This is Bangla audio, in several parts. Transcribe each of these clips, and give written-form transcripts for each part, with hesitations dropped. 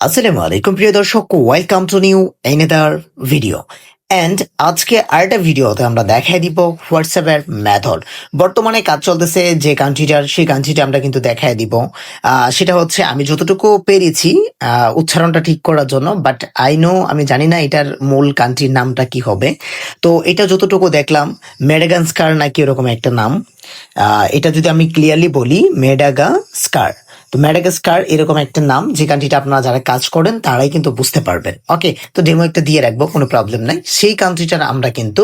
আসসালামু আলাইকুম প্রিয় দর্শক, welcome to new another video. And আজকে আরেকটা ভিডিওতে আমরা দেখাই দিব হোয়াটসঅ্যাপের মেথড। বর্তমানে কাজ চলতেছে যে কান্ট্রিটার, সেই কান্ট্রিটা আমরা কিন্তু দেখাই দিব। সেটা হচ্ছে আমি যতটুকু পেরেছি উচ্চারণটা ঠিক করার জন্য, বাট আমি জানি না এটার মূল কান্ট্রির নামটা কি হবে। তো এটা যতটুকু দেখলাম মেডাগাস্কার নাকি এরকম একটা নাম। এটা যদি আমি ক্লিয়ারলি বলি, মেডাগাস্কার। তো ম্যাডাগাস্কার এরকম একটা নাম, যে কান্ট্রিটা আপনারা যারা কাজ করেন তারাই কিন্তু বুঝতে পারবেন। ওকে, তো ডেমো একটা দিয়ে রাখবো, কোনো প্রবলেম নাই। সেই কান্ট্রিটার আমরা কিন্তু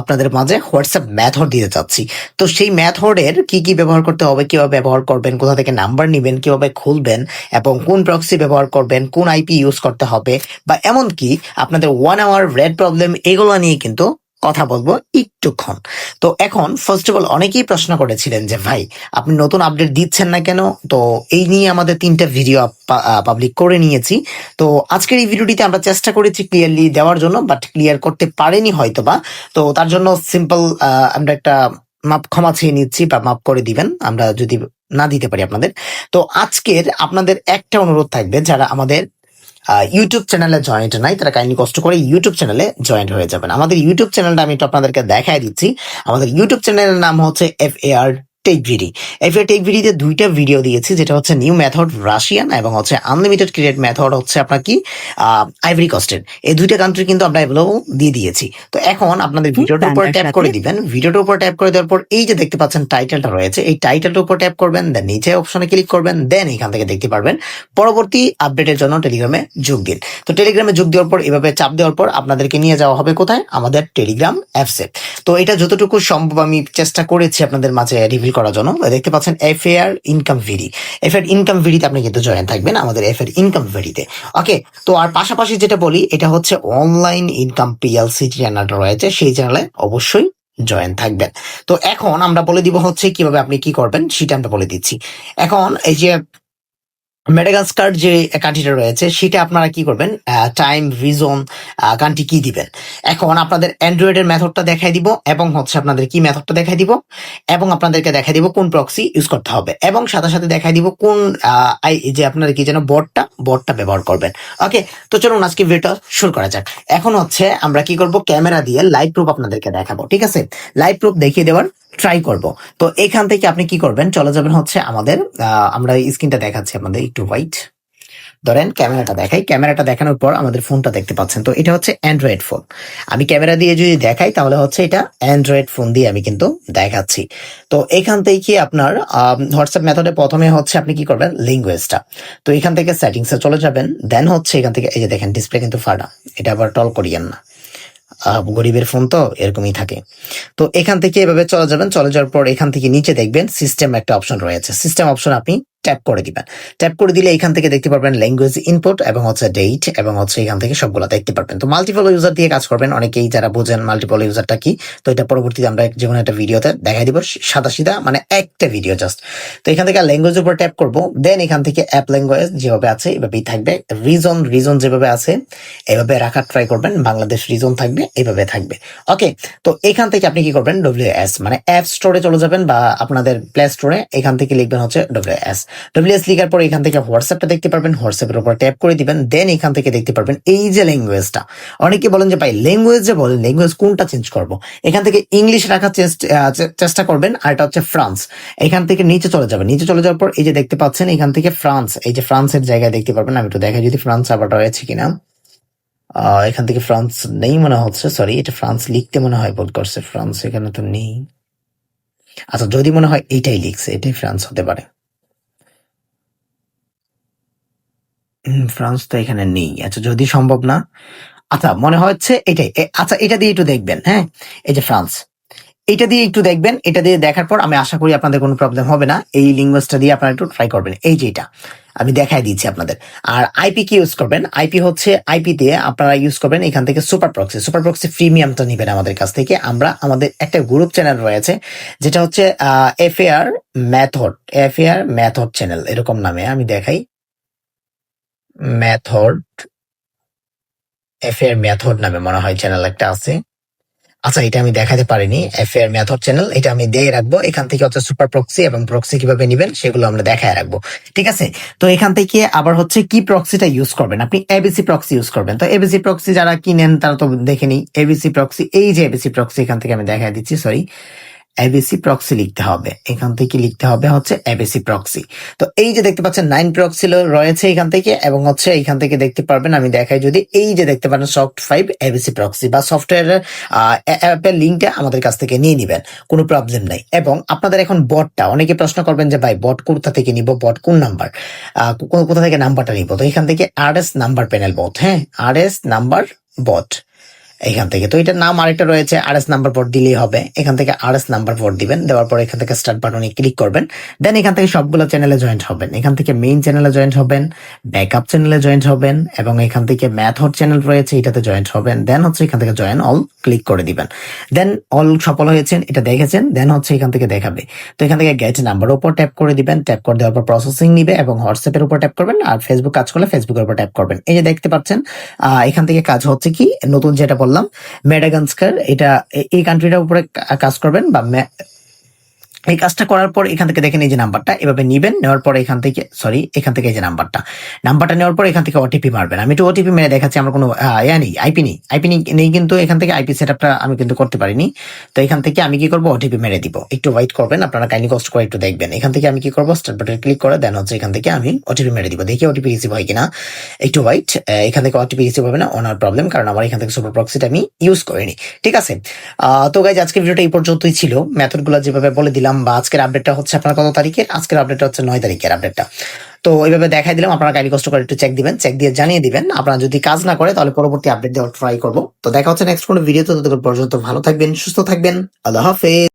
আপনাদের মাঝে হোয়াটসঅ্যাপ মেথড দিতে চাচ্ছি। তো সেই মেথডের কি কি ব্যবহার করতে হবে, কিভাবে ব্যবহার করবেন, কোথা থেকে নাম্বার নেবেন, কিভাবে খুলবেন, এবং কোন প্রক্সি ব্যবহার করবেন, কোন আইপি ইউজ করতে হবে, বা এমনকি আপনাদের 1 আওয়ার রেড প্রবলেম, এগুলো নিয়ে কিন্তু কথা বলবো একটুক্ষণ। তো এখন ফার্স্ট অফ অল অনেকেই প্রশ্ন করেছিলেন যে ভাই, আপনি নতুন আপডেট দিচ্ছেন না কেন? তো এই নিয়ে আমাদের 3টা ভিডিও পাবলিক করে নিয়েছি। তো আজকের এই ভিডিওটিতে আমরা চেষ্টা করেছি ক্লিয়ারলি দেওয়ার জন্য, বাট ক্লিয়ার করতে পারেনি হয়তোবা। তো তার জন্য সিম্পল আমরা একটা ক্ষমা চেয়ে নিচ্ছি, বা মাফ করে দিবেন আমরা যদি না দিতে পারি আপনাদের। তো আজকের আপনাদের একটা অনুরোধ থাকবে, যারা আমাদের ইউটিউব চ্যানেলে জয়েন্ট নাই তারা কাইন্ডলি কষ্ট করে ইউটিউব চ্যানেলে জয়েন্ট হয়ে যাবেন। আমাদের ইউটিউব চ্যানেলটা আমি একটু আপনাদেরকে দেখাই দিচ্ছি। আমাদের ইউটিউব চ্যানেলের নাম হচ্ছে FAR টেক ভিডি। FAR টেক ভিডিতে 2টা ভিডিও দিয়েছি, যেটা হচ্ছে নিউ মেথড রাশিয়ান, এবং হচ্ছে আনলিমিটেড ক্রিয়েট মেথড হচ্ছে আপনার কি আইভরি কস্টের। এই 2টা কান্ট্রি কিন্তু আমরা অ্যাভেলেবল দিয়ে দিয়েছি। তো এখন আপনাদের ভিডিওটার উপর ট্যাপ করে দিবেন। ভিডিওটার উপর ট্যাপ করে দেওয়ার পর এই যে দেখতে পাচ্ছেন টাইটেলটা রয়েছে, এই টাইটেলটার উপর ট্যাপ করবেন, দেন নিচে অপশনে ক্লিক করবেন, দেন এখান থেকে দেখতে পারবেন পরবর্তী আপডেটের জন্য টেলিগ্রামে যোগ দিন। তো টেলিগ্রামে যোগ দেওয়ার পর এভাবে চাপ দেওয়ার পর আপনাদেরকে নিয়ে যাওয়া হবে কোথায়? আমাদের টেলিগ্রাম অ্যাপসে। তো এটা যতটুকু সম্ভব আমি চেষ্টা করেছি আপনাদের মাঝে রিভিল করার জন্য। দেখতে পাচ্ছেন FAR ইনকাম ভিডি। FAR ইনকাম ভিডিতে আপনি কিন্তু জয়েন থাকবেন আমাদের FAR ইনকাম ভিডিতে। ওকে, তো আর পাশাপাশি যেটা বলি, এটা হচ্ছে অনলাইন ইনকাম PLC চ্যানেলটা রয়েছে, সেই চ্যানেলে অবশ্যই জয়েন থাকবেন। তো এখন আমরা বলে দিব হচ্ছে কিভাবে আপনি কি করবেন, সেটা আমরা বলে দিচ্ছি। এখন এই যে মেডাগাস্কার যে কান্ট্রিটা রয়েছে, সেটা আপনারা কি করবেন, টাইম রিজন কান্ট্রি কি দিবেন। এখন আপনাদের অ্যান্ড্রয়েডের মেথডটা দেখাই দিব, এবং হচ্ছে আপনাদের কি মেথডটা দেখাই দিব, এবং আপনাদেরকে দেখাই দিব কোন প্রক্সি ইউজ করতে হবে, এবং সাথে সাথে দেখাই দিব কোন যে আপনারা কি যেন বটটা ব্যবহার করবেন। ওকে, তো চলুন আজকে ভিডিওটা শুরু করা যাক। এখন হচ্ছে আমরা কি করব, ক্যামেরা দিয়ে লাইভ প্রুফ আপনাদেরকে দেখাবো। ঠিক আছে, লাইভ প্রুফ দেখিয়ে দেওয়ার ট্রাই করব। তো এখান থেকে আপনি কি করবেন, চলে যাবেন হচ্ছে আমাদের আমরা স্ক্রিনটা দেখাচ্ছি আপনাদের, একটু ওয়াইট ধরেন, ক্যামেরাটা দেখাই। ক্যামেরাটা দেখানোর পর আমাদের ফোনটা দেখতে পাচ্ছেন, তো এটা হচ্ছে অ্যান্ড্রয়েড ফোন। আমি ক্যামেরা দিয়ে যদি দেখাই তাহলে হচ্ছে এটা অ্যান্ড্রয়েড ফোন দিয়ে আমি কিন্তু দেখাচ্ছি। তো এখান থেকে আপনার হোয়াটসঅ্যাপ মেথডে প্রথমে হচ্ছে আপনি কি করবেন, ল্যাঙ্গুয়েজটা। তো এখান থেকে সেটিংসে চলে যাবেন, দেন হচ্ছে এখান থেকে এই যে দেখেন ডিসপ্লে কিন্তু ফাটা, এটা আবার টল করিয়েন না, গরিবের ফোন তো এরকমই থাকে। তো এখান থেকে এভাবে চলে যাবেন, চলে যাওয়ার পর এখান থেকে নিচে দেখবেন সিস্টেম একটা অপশন রয়েছে, সিস্টেম অপশন আপনি ট্যাপ করে দিবেন। ট্যাপ করে দিলে এখান থেকে দেখতে পারবেন ল্যাঙ্গুয়েজ ইনপুট, এবং হচ্ছে ডেট, এবং হচ্ছে এখান থেকে সবগুলো দেখতে পারবেন। তো মাল্টিপল ইউজার দিয়ে কাজ করবেন, অনেকেই যারা বোঝেন মাল্টিপল ইউজারটা কি। তো এটা পরবর্তীতে আমরা যে কোনো একটা ভিডিওতে দেখাই দিব, সাদা সিধা মানে একটা ভিডিও জাস্ট। তো এখান থেকে ল্যাঙ্গুয়েজ উপর ট্যাপ করবো, দেন এখান থেকে অ্যাপ ল্যাঙ্গুয়েজ যেভাবে আছে এভাবেই থাকবে। রিজন যেভাবে আছে এভাবে রাখার ট্রাই করবেন, বাংলাদেশ রিজন থাকবে, এভাবে থাকবে। ওকে, তো এখান থেকে আপনি কি করবেন, WS মানে অ্যাপ স্টোরে চলে যাবেন, বা আপনাদের প্লে স্টোরে এখান থেকে লিখবেন হচ্ছে WS লিখার পর এখান থেকে হোয়াটসঅ্যাপটা দেখতে পারবেন, হোয়াটসঅ্যাপের উপর ট্যাপ করে দিবেন, দেন এখান থেকে দেখতে পারবেন এই যে ল্যাঙ্গুয়েজটা। অনেকে বলেন যে ভাই ল্যাঙ্গুয়েজ যে বলেন, ল্যাঙ্গুয়েজ কোনটা চেঞ্জ করব। এখান থেকে ইংলিশ রাখার চেষ্টা করবেন, আর এটা হচ্ছে ফ্রান্স। এখান থেকে নিচে চলে যাবেন, নিচে চলে যাওয়ার পর এই যে দেখতে পাচ্ছেন এখান থেকে ফ্রান্স, এই যে ফ্রান্সের জায়গায় দেখতে পারবেন। আমি একটু দেখাই যদি ফ্রান্স আবার রয়েছে কিনা। এখান থেকে ফ্রান্স নেই মনে হচ্ছে, সরি, এটা ফ্রান্স লিখতে মনে হয় ভুল করছে, ফ্রান্স এখানে তো নেই। আচ্ছা, যদি মনে হয় এইটাই লিখছে, এটাই ফ্রান্স হতে পারে। ফ্রান্স তো এখানে নেই। আচ্ছা, যদি সম্ভব না, আচ্ছা মনে হচ্ছে এটাই। আচ্ছা, এটা দিয়ে একটু দেখবেন। হ্যাঁ, এই যে ফ্রান্স, এটা দিয়ে একটু দেখবেন। এটা দিয়ে দেখার পর আমি আশা করি আপনাদের কোনো প্রবলেম হবে না। এই ল্যাঙ্গুয়েজটা দিয়ে আপনারা একটু ট্রাই করবেন, এই যে এটা আমি দেখাই দিচ্ছি আপনাদের। আর আইপি কি ইউজ করবেন, আইপি হচ্ছে আইপি দিয়ে আপনারা ইউজ করবেন এখান থেকে সুপার প্রক্সি প্রিমিয়ামটা নিবেন আমাদের কাছ থেকে। আমরা আমাদের একটা গ্রুপ চ্যানেল রয়েছে, যেটা হচ্ছে FAR মেথড চ্যানেল, এরকম নামে আমি দেখাই, মেথড FAR মেথড নামে মনে হয় চ্যানেল একটা আছে। আচ্ছা, এটা আমি দেখাতে পারিনি। এফএআর মেথড চ্যানেল এটা আমি দিয়ে রাখবো। এখান থেকে হচ্ছে সুপার প্রক্সি এবং প্রক্সি কিভাবে নিবেন সেগুলো আমরা দেখায় রাখবো। ঠিক আছে, তো এখান থেকে আবার হচ্ছে কি প্রক্সিটা ইউজ করবেন, আপনি এবিসি প্রক্সি ইউজ করবেন। তো এবিসি প্রক্সি যারা কিনেন তারা তো দেখে নিই এবিসি প্রক্সি, এই যে এবিসি প্রক্সি এখান থেকে আমি দেখায় দিচ্ছি, সরি এবিসি প্রক্সি লিখতে হবে, এখান থেকে লিখতে হবে হচ্ছে এবিসি প্রক্সি। তো এই যে দেখতে পাচ্ছেন 9 প্রক্সি রয়েছে এখান থেকে, এবং হচ্ছে এখান থেকে দেখতে পারবেন, আমি দেখাই যদি, এই যে দেখতে পারেন সফট 5 এবিসি প্রক্সি বা সফটওয়্যারের অ্যাপের লিঙ্কটা আমাদের কাছ থেকে নিয়ে নিবেন, কোনো প্রবলেম নাই। এবং আপনাদের এখন বটটা, অনেকে প্রশ্ন করবেন যে ভাই বট কোথা থেকে নিব, বট কোন নাম্বার, কোথা থেকে নাম্বারটা নিব। তো এখান থেকে আরএস নাম্বার প্যানেল বট, হ্যাঁ আরএস নাম্বার বট এখান থেকে। তো এটার নাম আরেকটা রয়েছে, আরএস নাম্বার পর দিলেই হবে। এখান থেকে আরএস নাম্বার পর দিবেন, দেওয়ার পর এখান থেকে স্টার্ট বাটনে ক্লিক করবেন। দেন এখান থেকে সবগুলো চ্যানেলে জয়েন্ট হবেন, এখান থেকে মেইন চ্যানেলে জয়েন্ট হবেন, ব্যাকআপ চ্যানেলে জয়েন্ট হবেন, এবং এখান থেকে মেথড চ্যানেল রয়েছে এটাতে জয়েন্ট হবেন। দেন হচ্ছে এখান থেকে জয়েন অল ক্লিক করে দিবেন। দেন অল সফল হয়েছেন এটা দেখেছেন, দেন হচ্ছে এখান থেকে দেখাবে। তো এখান থেকে গেট নাম্বার উপর ট্যাপ করে দিবেন, ট্যাপ করে দেওয়ার পর প্রসেসিং নিবে, এবং হোয়াটসঅ্যাপের উপর ট্যাপ করবেন, আর ফেসবুক কাজ করলে ফেসবুকের উপর ট্যাপ করবেন। এই যে দেখতে পাচ্ছেন এখান থেকে কাজ হচ্ছে কি, নতুন যেটা বললাম মেডাগাস্কার, এটা এই কান্ট্রিটার উপরে কাজ করবেন, বা এই কাজটা করার পর এখান থেকে দেখেন এই যে নাম্বারটা এভাবে নিবেন, নেওয়ার পর এখান থেকে এখান থেকে এই যে নাম্বারটা নেওয়ার পর এখান থেকে ওটিপি মারবেন। আমি একটু ওটিপি মেরে দেখাচ্ছি, আমার কোনো নেই, আইপি নেই, কিন্তু এখান থেকে আইপি সেটআপটা আমি কিন্তু করতে পারিনি। তো এখান থেকে আমি কি করবো, ওটিপি মেরে দিব, একটু ওয়েট করবেন, আপনারা কাইন্ডলি কষ্ট করে একটু দেখবেন। এখান থেকে আমি কি করবো, স্টার্ট বাটনে ক্লিক করে দেন হচ্ছে এখান থেকে আমি ওটিপি মেরে দিব, দেখি ওটিপি রিসিভ হয় কিনা, একটু ওয়েট। এখান থেকে ওটিপি রিসিভ হবে না, ওনার প্রবলেম, কারণ আমার এখান থেকে সুপার প্রক্সিটা আমি ইউজ করিনি। ঠিক আছে, তো গাইজ আজকের ভিডিওটা এই পর্যন্তই ছিল। মেথডগুলো যেভাবে বলে দিলাম, বা আজকের আপডেটটা হচ্ছে আপনার কত তারিখের, আজকের আপডেটটা হচ্ছে 9 তারিখের আপডেটটা। তো এইভাবে দেখাই দিলাম, আপনারা কাইন্ডলি কষ্ট করে একটু চেক দিবেন, চেক দিয়ে জানিয়ে দিবেন। আপনারা যদি কাজ না করে তাহলে পরবর্তী আপডেট দেওয়ার ট্রাই করবো। তো দেখা হচ্ছে নেক্সট কোনো ভিডিওতে, ততক্ষণ পর্যন্ত ভালো থাকবেন, সুস্থ থাকবেন, আল্লাহ হাফেজ।